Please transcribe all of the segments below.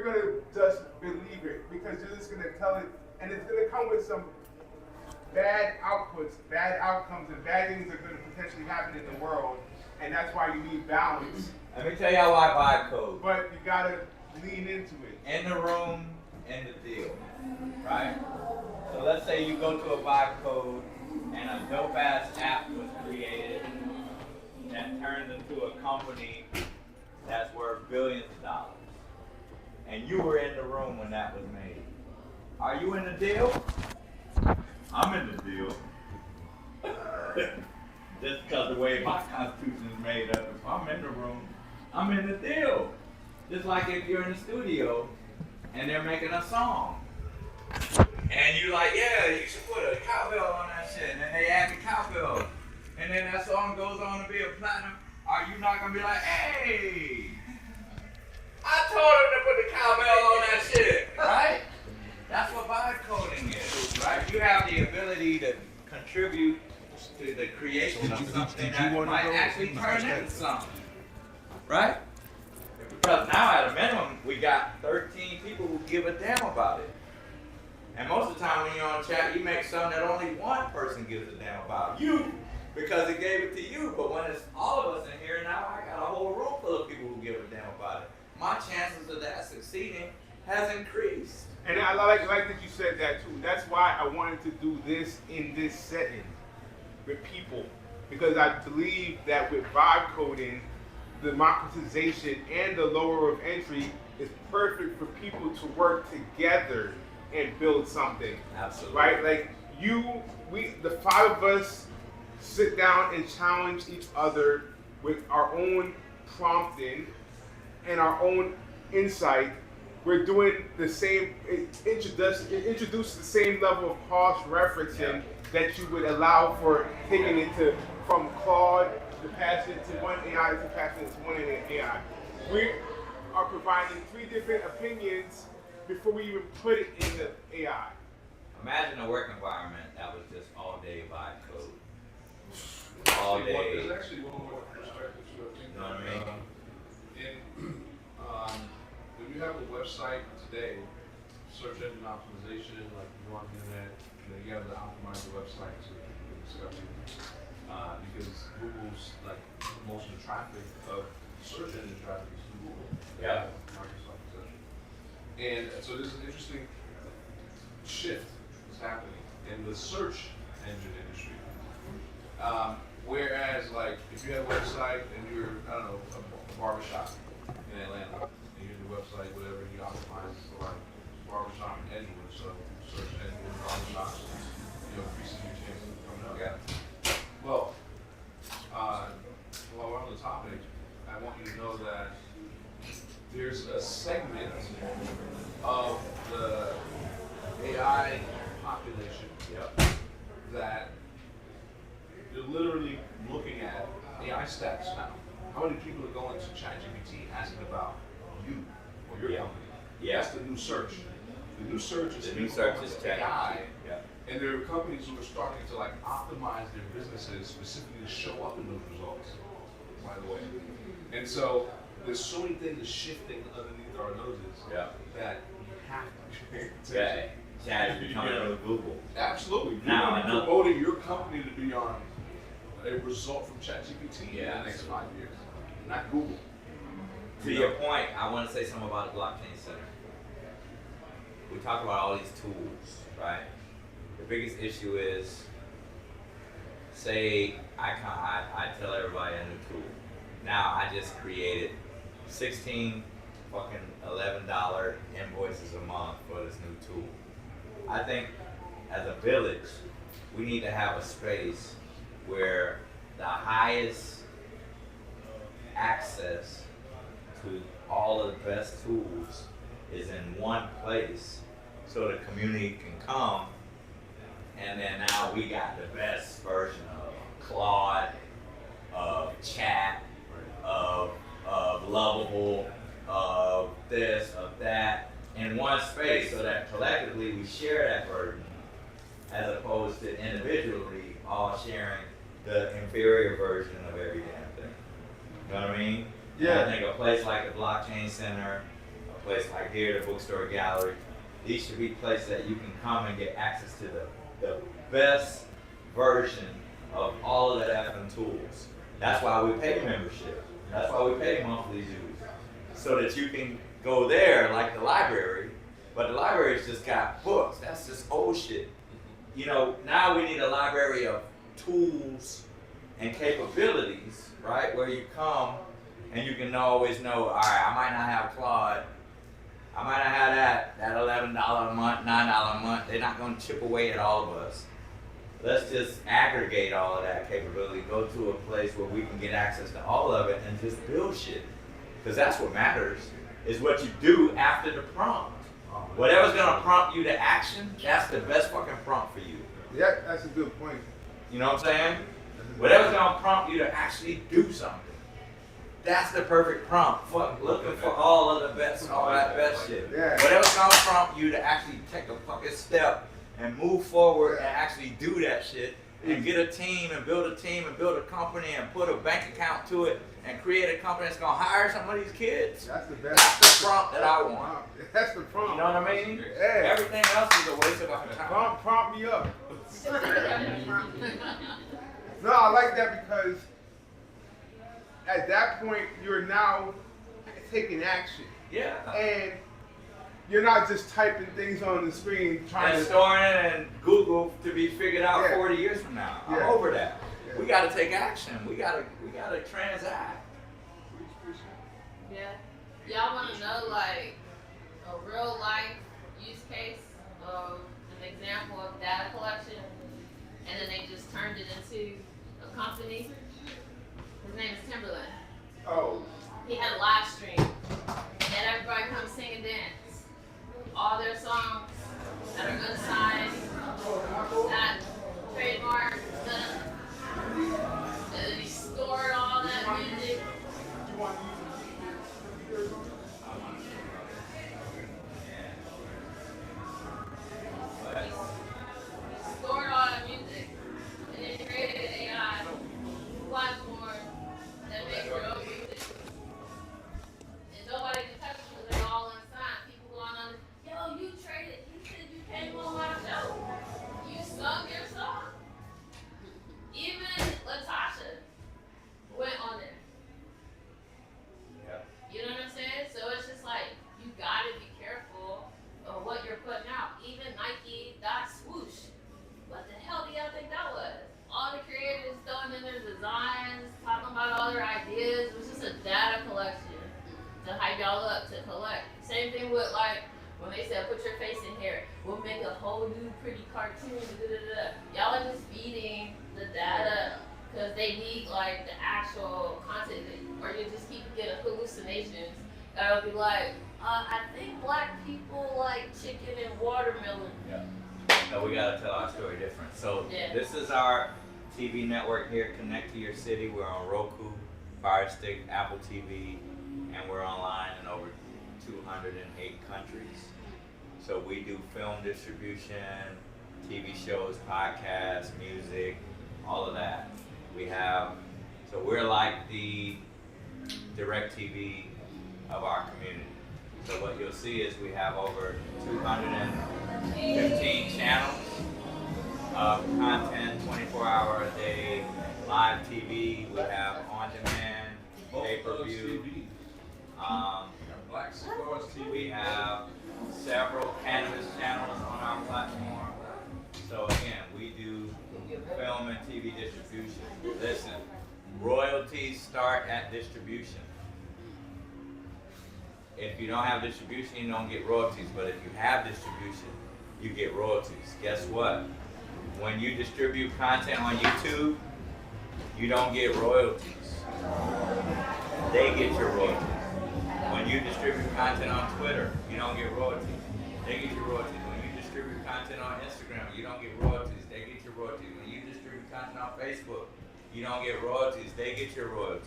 you're gonna just believe it because you're just gonna tell it, and it's gonna come with some bad outputs, bad outcomes, and bad things are gonna potentially happen in the world, and that's why you need balance. Let me tell y'all why vibe code. But you gotta lean into it. In the room, in the deal, right? So let's say you go to a vibe code and a dope ass app was created that turns into a company that's worth billions of dollars. And you were in the room when that was made. Are you in the deal? I'm in the deal. Just because the way my constitution is made up, if I'm in the room, I'm in the deal. Just like if you're in the studio and they're making a song. And you're like, yeah, you should put a cowbell on that shit. And then they add the cowbell. And then that song goes on to be a platinum. Are you not going to be like, hey, I told him to put the cowbell on that shit, right? That's what vibe coding is, right? You have the ability to contribute to the creation of something that might actually turn into something, right? Because now at a minimum, we got 13 people who give a damn about it. And most of the time when you're on chat, you make something that only one person gives a damn about. You, because it gave it to you. But when it's all of us in here, now I got a whole room full of people who give a damn about it. My chances of that succeeding has increased. And I like that you said that too. That's why I wanted to do this in this setting with people. Because I believe that with vibe coding, the democratization and the lower of entry is perfect for people to work together and build something. Absolutely. Right? Like the five of us sit down and challenge each other with our own prompting and our own insight. We're doing the same, introduce the same level of cross-referencing that you would allow for taking it from Claude to pass it to one AI to pass it to one AI. We are providing 3 different opinions before we even put it in the AI. Imagine a work environment that was just all day vibe code. All day. There's actually one more perspective to it. You know what I mean? When you have a website today, search engine optimization, like you want the internet, you have to optimize the website so that people can discover you. Because Google's, like, most of the traffic of search engine traffic is through Google. Yeah. Microsoft, etc. And so there's an interesting shift that's happening in the search engine industry. Whereas, like, if you have a website and you're, I don't know, a barbershop in Atlanta, and you do a website, whatever, you optimize for, like, barbershop in Edgewood, so search engine barbershops, increasing your chances of coming up. Yeah. Well, while we're on the topic, I want you to know that there's a segment of the AI population that you're literally looking at AI stats now. How many people are going to ChatGPT asking about you or your company? Yeah. That's the new search. The new search is ChatGPT. AI. Yeah. And there are companies who are starting to like optimize their businesses specifically to show up in those results, by the way. And so there's so many things shifting underneath our noses that you have to pay attention. Yeah. Chat is becoming a Google. Absolutely. You're Now, going to be promoting your company to be on a result from ChatGPT in the next 5 years, not Google. To your point, I want to say something about the blockchain center. We talk about all these tools, right? The biggest issue is, say I tell everybody a new tool. Now I just created 16 fucking $11 invoices a month for this new tool. I think as a village, we need to have a space where the highest access to all of the best tools is in one place so the community can come, and then now we got the best version of Claude, of chat, of Lovable, of this, of that, in one space so that collectively we share that burden as opposed to individually all sharing the inferior version of every damn thing. You know what I mean? Yeah. And I think a place like the Blockchain Center, a place like here, the Bookstore Gallery. These should be places that you can come and get access to the best version of all of the effing tools. That's why we pay membership. That's why we pay monthly dues. So that you can go there like the library, but the library's just got books. That's just old shit. You know, now we need a library of tools and capabilities, right? Where you come and you can always know, all right, I might not have Claude. I might not have that $11 a month, $9 a month. They're not going to chip away at all of us. Let's just aggregate all of that capability, go to a place where we can get access to all of it and just build shit. Because that's what matters, is what you do after the prompt. Whatever's going to prompt you to action, that's the best fucking prompt for you. Yeah, that's a good point. You know what I'm saying? Whatever's going to prompt you to actually do something. That's the perfect prompt. Fuck, looking for all of the best, all that best shit. Yeah. Whatever's gonna prompt you to actually take a fucking step and move forward and actually do that shit and get a team and build a company and put a bank account to it and create a company that's gonna hire some of these kids. That's the best. That's the prompt that I want. That's the prompt. You know what I mean? Yeah. Everything else is a waste of our time. Prompt me up. No, I like that because at that point you're now taking action. Yeah. And you're not just typing things on the screen trying And to storing it in Google to be figured out 40 years from now. I'm Yeah. over that. Yeah. We gotta take action. We gotta transact. Yeah. Y'all want to know like a real life use case of an example of data collection, and then they just turned it into a company? His name is Timberland. Oh. He had a live stream, and everybody come sing and dance. All their songs that are unsigned, not trademark, and he stored all that music. Stored all that music, and then created an AI platform that makes your own music. And nobody can touch it because they're all unsigned. People going on, yo, you traded, you said you came on my show. You sung your song. Even Latasha went on there. Yeah. You know what I'm saying? So it's just like, you gotta be careful of what you're putting out. Even Nike got swoosh. What the hell do y'all think that was? All the creators throwing in their designs, talking about all their ideas. It was just a data collection to hype y'all up to collect. Same thing with like when they said put your face in here, we'll make a whole new pretty cartoon. Y'all are just feeding the data because they need like the actual content, or you just keep getting hallucinations. That'll be like, I think black people like chicken and watermelon. Yeah. So we gotta tell our story different. So Yeah. this is our TV network here, Connect to Your City. We're on Roku, Fire Stick, Apple TV, and we're online in over 208 countries. So we do film distribution, TV shows, podcasts, music, all of that. So we're like the DirecTV of our community. So what you'll see is we have over 215 channels of content, 24-hour a day, live TV. We have on-demand, pay-per-view. We have several cannabis channels on our platform. So again, we do film and TV distribution. Listen, royalties start at distribution. If you don't have distribution, you don't get royalties. But if you have distribution, you get royalties. Guess what? When you distribute content on YouTube, you don't get royalties. They get your royalties. When you distribute content on Twitter, you don't get royalties. They get your royalties. When you distribute content on Instagram, you don't get royalties. They get your royalties. When you distribute content on Facebook, you don't get royalties. They get your royalties.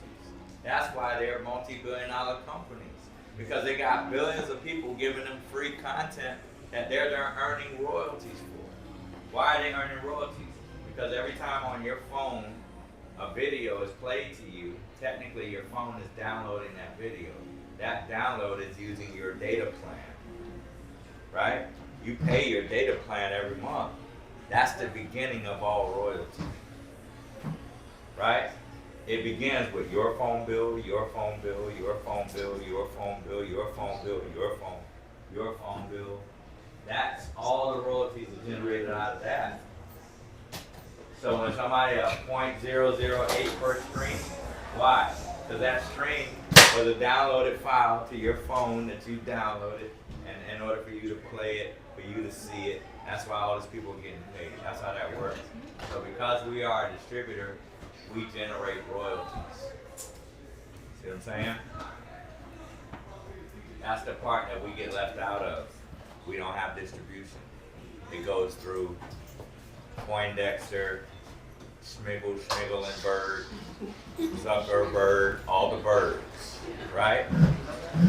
That's why they're multi-billion-dollar companies. Because they got billions of people giving them free content that they're earning royalties for. Why are they earning royalties? Because every time on your phone a video is played to you, technically your phone is downloading that video. that download is using your data plan, right? You pay your data plan every month. That's the beginning of all royalty, right? It begins with your phone bill, your phone bill, your phone bill, your phone bill, your phone bill, your phone bill. That's all the royalties are generated out of that. So when somebody 0.008 per stream, why? Because that stream was a downloaded file to your phone that you downloaded, and in order for you to play it, for you to see it, that's why all these people are getting paid. That's how that works. So because we are a distributor, we generate royalties. See what I'm saying? That's the part that we get left out of. We don't have distribution. It goes through Poindexter, Schmiggle, and Bird, Zuckerberg, all the birds, right?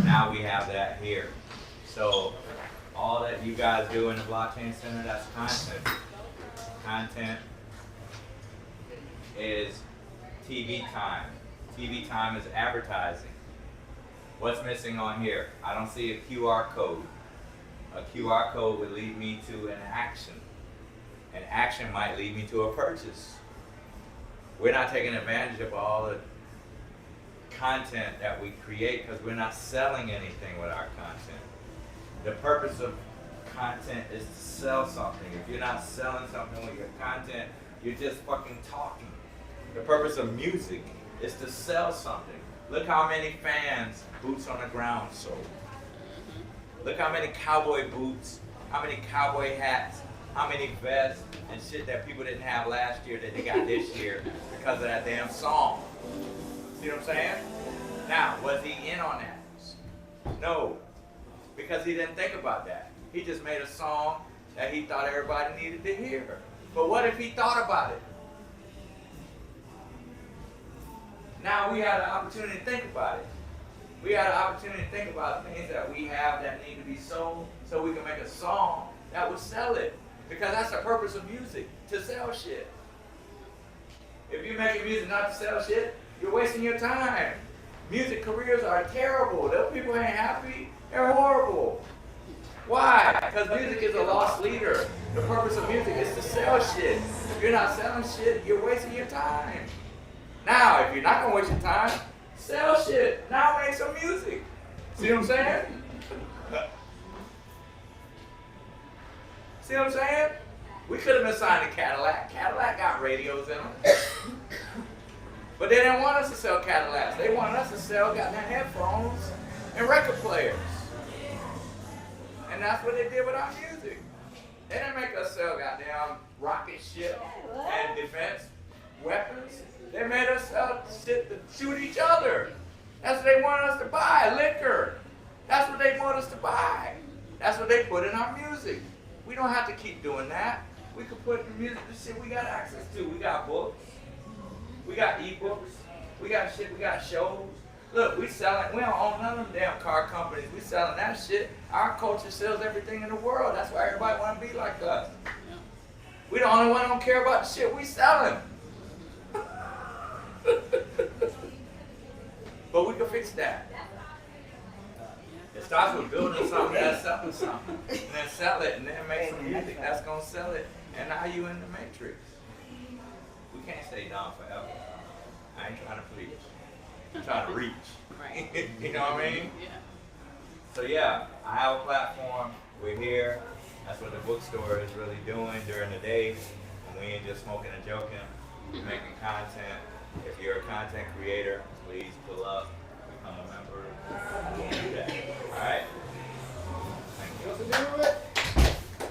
Now we have that here. So all that you guys do in the blockchain center, that's content. Content is TV time. TV time is advertising. What's missing on here? I don't see a QR code. A QR code would lead me to an action. An action might lead me to a purchase. We're not taking advantage of all the content that we create because we're not selling anything with our content. The purpose of content is to sell something. If you're not selling something with your content, you're just fucking talking. The purpose of music is to sell something. Look how many fans Boots on the Ground sold. Look how many cowboy boots, how many cowboy hats, how many vests and shit that people didn't have last year that they got this year because of that damn song. See what I'm saying? Now, was he in on that? No, because he didn't think about that. He just made a song that he thought everybody needed to hear. But what if he thought about it? Now we had an opportunity to think about it. We had an opportunity to think about things that we have that need to be sold so we can make a song that would sell it. Because that's the purpose of music, to sell shit. If you're making music not to sell shit, you're wasting your time. Music careers are terrible. Those people ain't happy. They're horrible. Why? Because music is a lost leader. The purpose of music is to sell shit. If you're not selling shit, you're wasting your time. Now, if you're not going to waste your time, sell shit. Now make some music. See what I'm saying? See what I'm saying? We could have been signed to Cadillac. Cadillac got radios in them. But they didn't want us to sell Cadillacs. They wanted us to sell goddamn headphones and record players. And that's what they did with our music. They didn't make us sell goddamn rocket ship and defense weapons. They made us sell shit to shoot each other. That's what they wanted us to buy, liquor. That's what they want us to buy. That's what they put in our music. We don't have to keep doing that. We could put the music, the shit we got access to. We got books. We got ebooks. We got shit. We got shows. Look, we selling. We don't own none of them damn car companies. We selling that shit. Our culture sells everything in the world. That's why everybody want to be like us. We the only one that don't care about the shit we selling. But we can fix that. It starts with building something that's selling something, and then sell it, and then make some music that's gonna sell it, and now you in the matrix. We can't stay down forever. I ain't trying to preach. I'm trying to reach. Right. You know what I mean? Yeah. So yeah, I have a platform. We're here. That's what the bookstore is really doing during the day. And we ain't just smoking and joking. We're making content. If you're a content creator, please pull up, become a member. Do that. Alright? Thank you.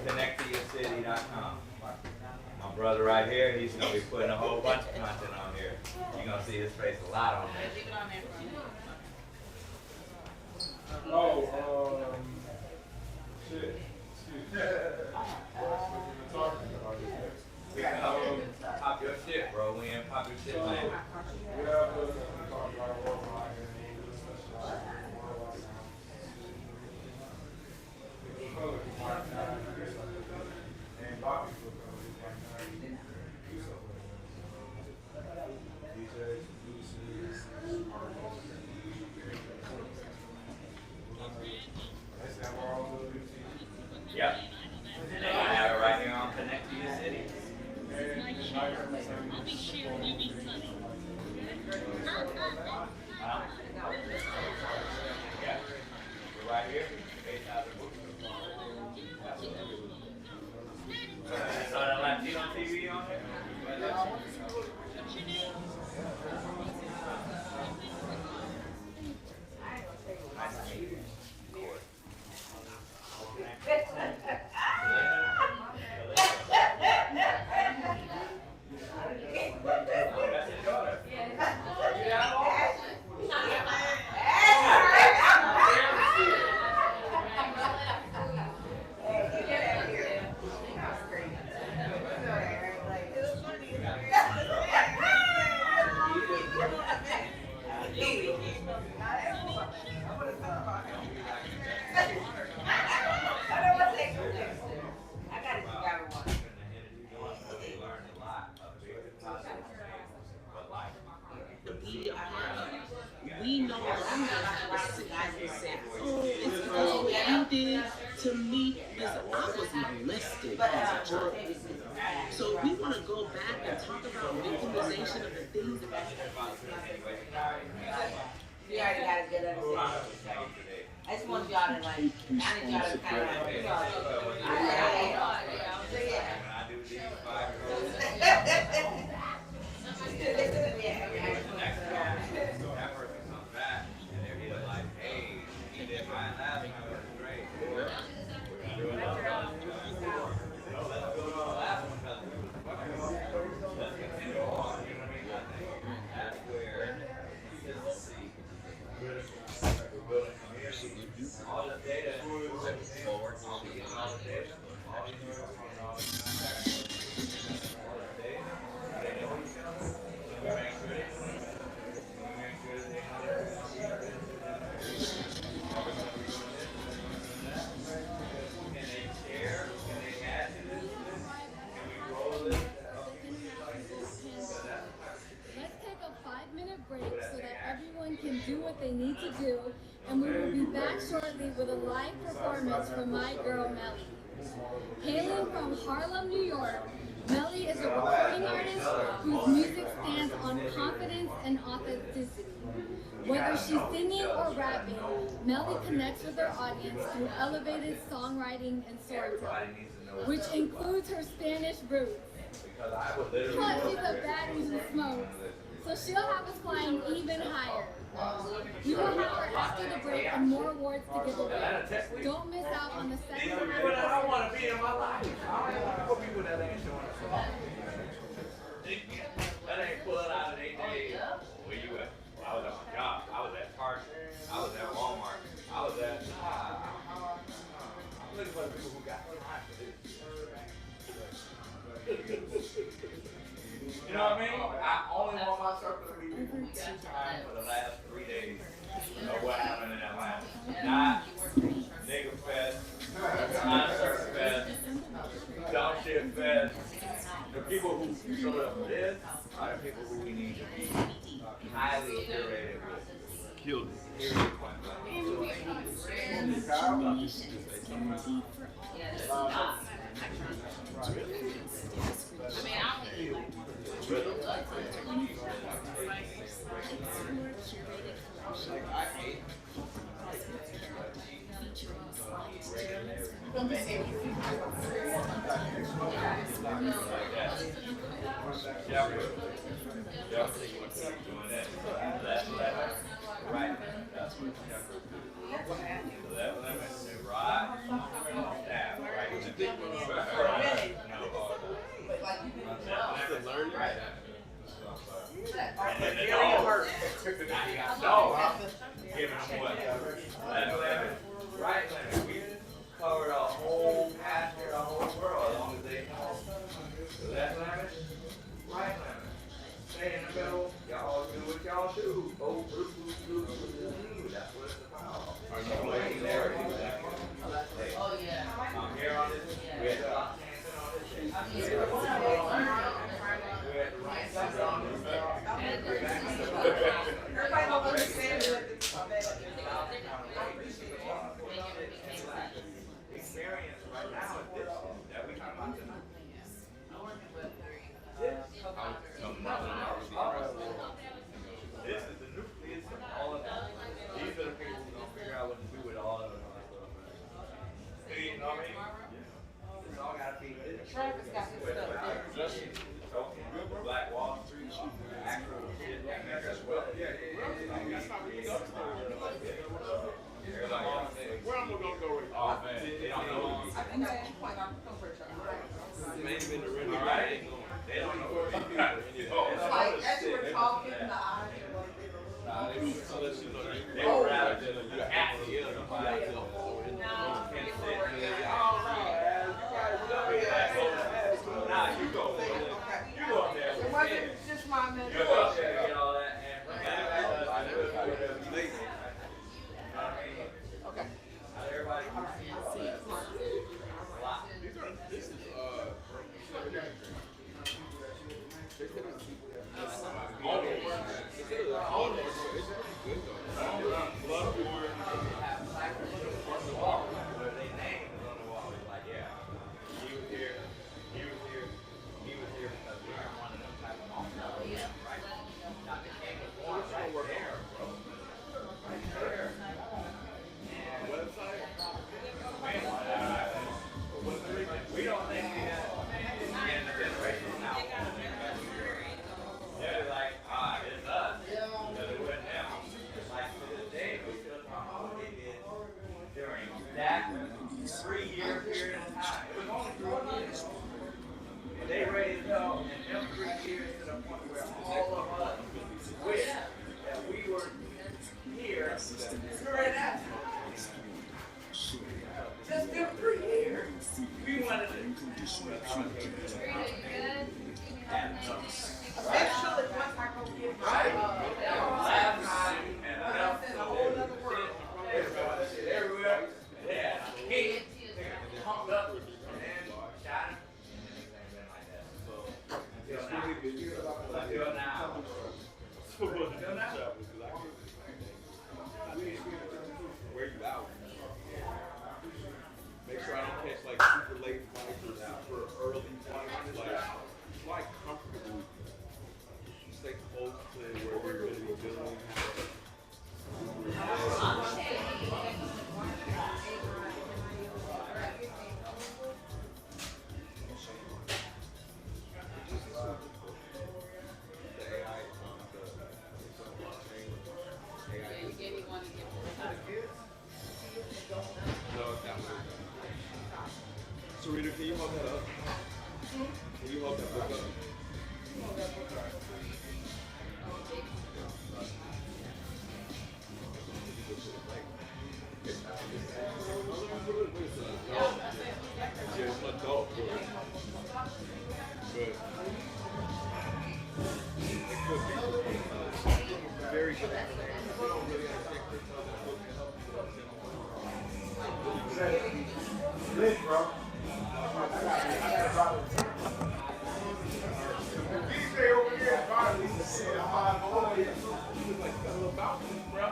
ConnectToYourCity.com. My brother right here, he's going to be putting a whole bunch of content on here. You're going to see his face a lot on there. Leave it on there. Shit. Talking about this. Pop your shit, bro. We ain't pop your shit, man. Yeah, but we talk about worldwide and Yep. And they gonna have it right here on Connect to Your City. I'll be sharing UV money. Huh? Yeah. We're right here. Based out of the bookstore. So that Latino TV on there? We know that was said, oh, it's because what you did to me. Listen, I was molested as a child. So we want to go back and talk about victimization of the things that we already got a good understanding. I just want y'all to like, I need y'all to kind of do what they need to do, and we will be back shortly with a live performance from my girl Melly. Hailing from Harlem, New York, Melly is a recording artist whose music stands on confidence and authenticity. Whether she's singing or rapping, Melly connects with her audience through elevated songwriting and storytelling, which includes her Spanish roots. Plus, she's a baddie who smokes, so she'll have us flying even higher. We will have her after the break and more awards to give away. Don't miss out on the second half. People that I want to be in my life. I don't even know people that ain't showing us. That ain't pulling out of 8 days. Where you at? Well, I was at my job. I was at Target. I was at Walmart. I was at. I'm looking for the people who got time for this. You know what I mean? I only want my circle to be people who got time for the last 3 days of what happened in Atlanta. Not nigga fest, concert fest, dumb shit fest. The people who showed up for this are the people who we need to be highly curated with. Killed it. Right, we covered a whole pasture, a whole world, as long as they know. So that's lemon, right lemon. Stay in the middle, y'all do what y'all do. That's what it's about. Are you waiting there? Maybe in the ring. Right? They don't know where we are. It's like as you were talking, the eyes were like, Nah, they just unless you know They would rather just you have to hear somebody else. Can't say, nah, you go. You go up there. it wasn't just my mental. You go up there and get all that and bring it back. Okay. Everybody. this is We don't think we have the generation now. They're like, it's us. Because it went down. Like to this day, we still talk about what they did during that 3-year period of time. It was only 3 years. And they raised up in them 3 years to the point where all of us wished that we were here during that time. Just them 3 years. We wanted to. Eventually, once I go get my, Last time, and that's in a whole other world. everywhere. Yeah, he pumped up and then shot him. Until now. Until now. where you out. Make sure I don't catch like super late flights or super early flights. Like comfortably. Stay close to where we're going to be doing. Serena, can you hold that up? Can you hold that book up? Yeah, it's an adult book. Good. Very good. We don't really understand Lit, bro. DJ over here is probably saying, I'm on it. He was like, got a little bounce, bro.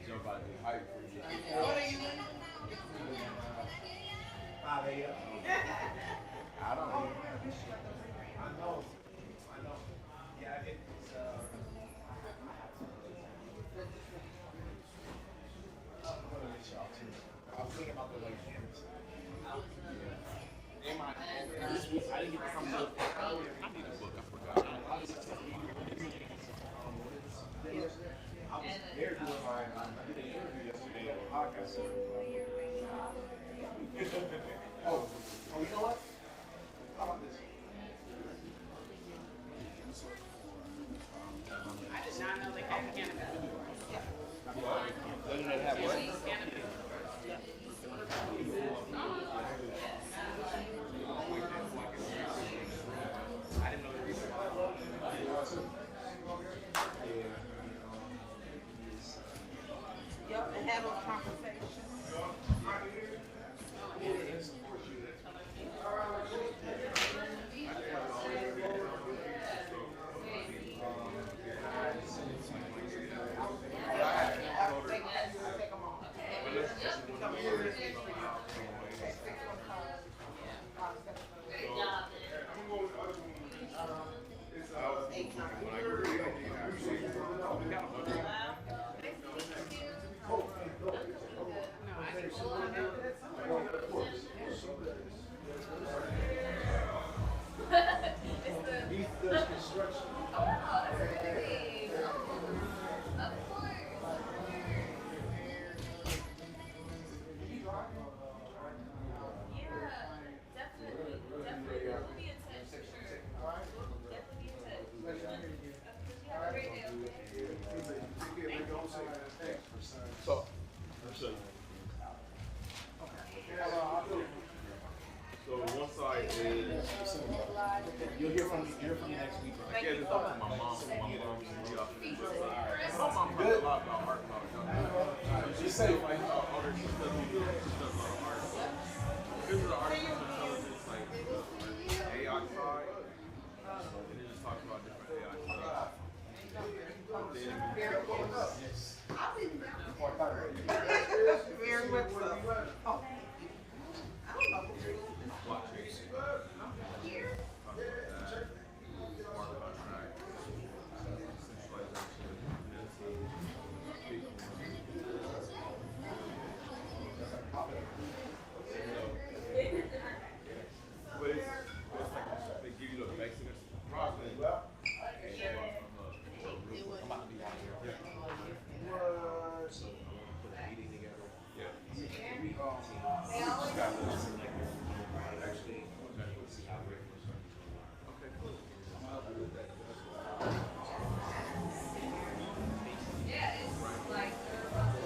Somebody hype for you. What are you doing? 5 a.m. I don't know. I know. Yeah, it's I'm thinking about the like cameras. This week I didn't get to come look. I need a book, I forgot. I was there doing I did an interview yesterday on a podcast. Oh, you know what? How about this? I did not know they had cannabis. Doesn't it have what? Cannabis. from me next week. I get this up to my mom. My mom sent me up. My mom knows a lot about art. She's safe. She does a lot of art. This is the artificial intelligence, like AI side. And it just talks about different AI stuff. Very much so. Oh. I don't know. Here. But it's like they give you the basics. Probably. I'm about to be out here. So I'm gonna put a meeting together. Yeah. Actually, see how great we're starting. Okay, cool. I'm gonna help you with that. Yeah, it's like they're about to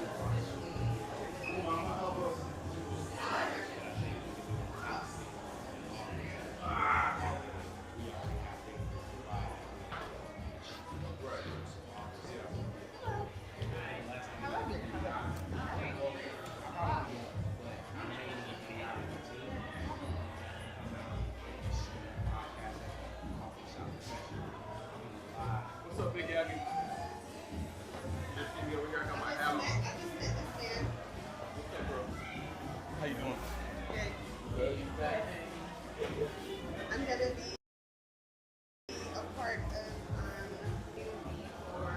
What's up, Big Gabby? Just give me over here. I got my hat on. What's up, bro? How you doing? Good. I'm gonna be a part of for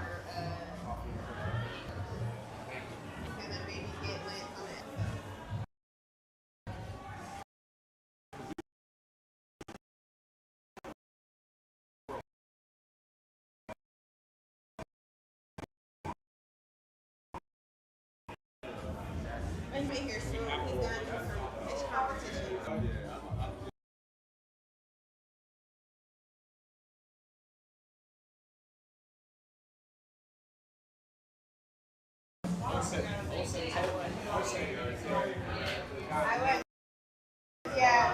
and then maybe get lit on it. He may hear soon. He's gonna do some pitch competition. I went. Yeah.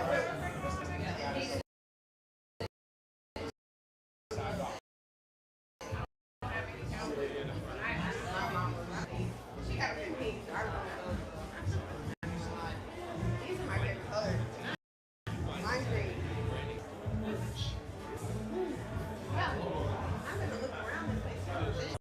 She got a pink pink. I don't know. These are my favorite colors. Lime green. Yeah. I'm gonna look around this place.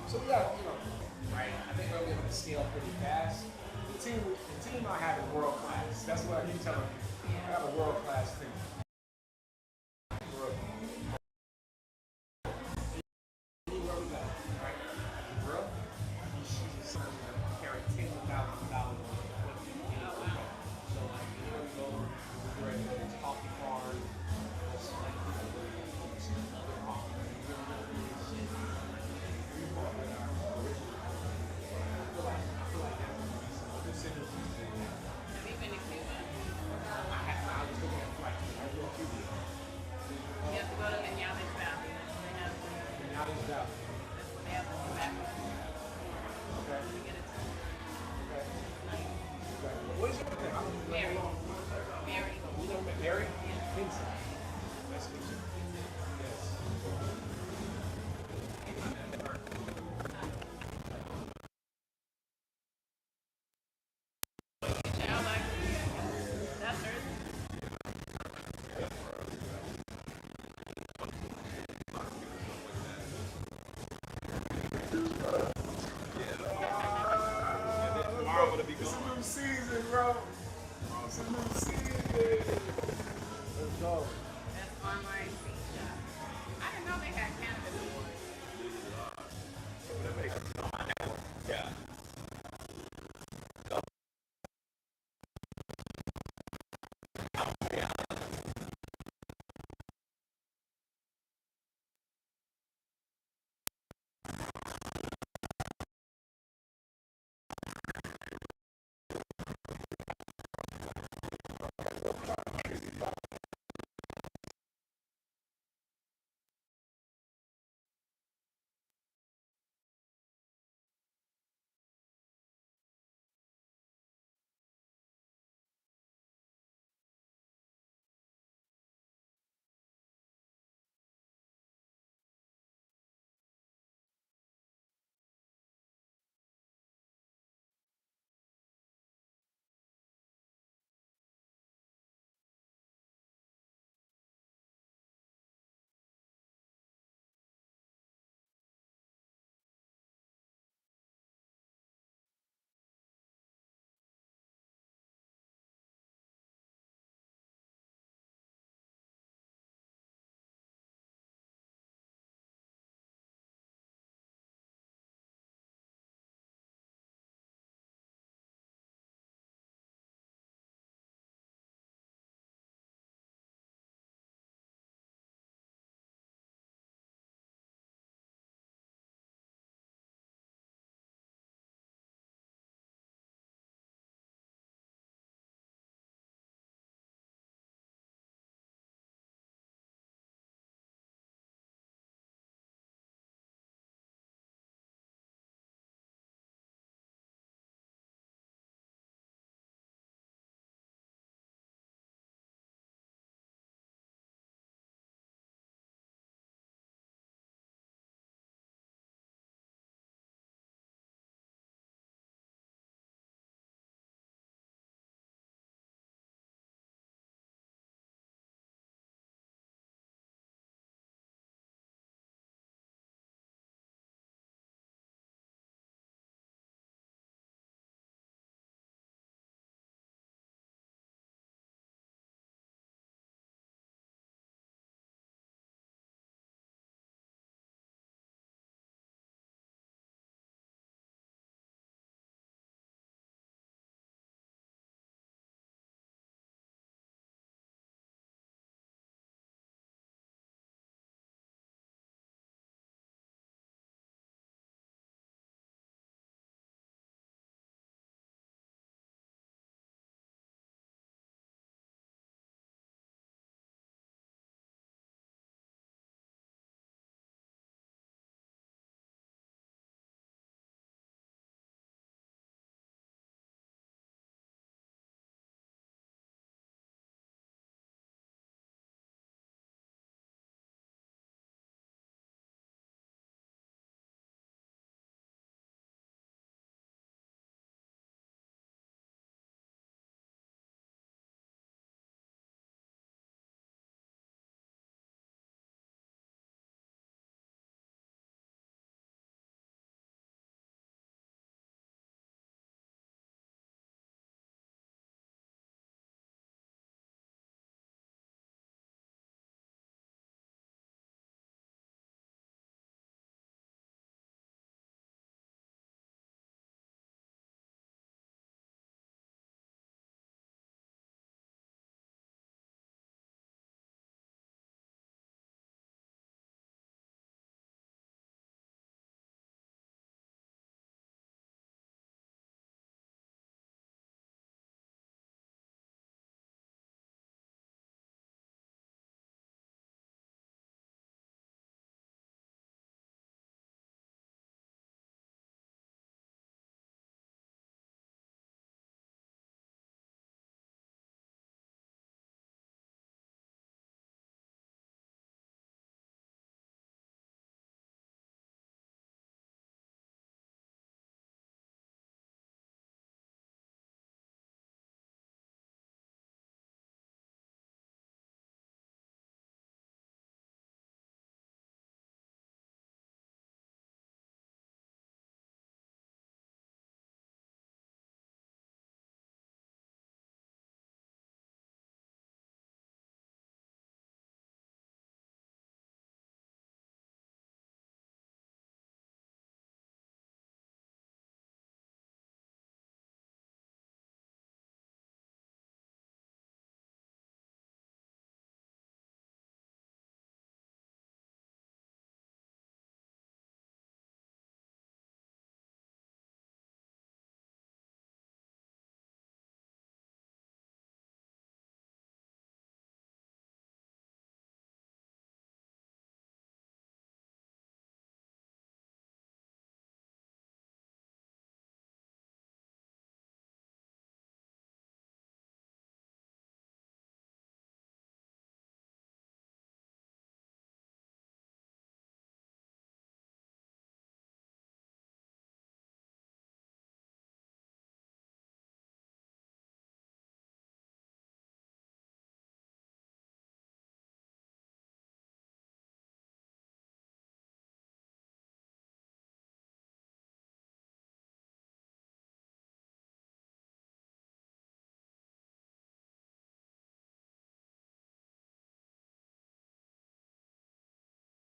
So we got, right? I think we'll be able to scale pretty fast. The team I have is world class. That's what I keep telling you. I have a world class team.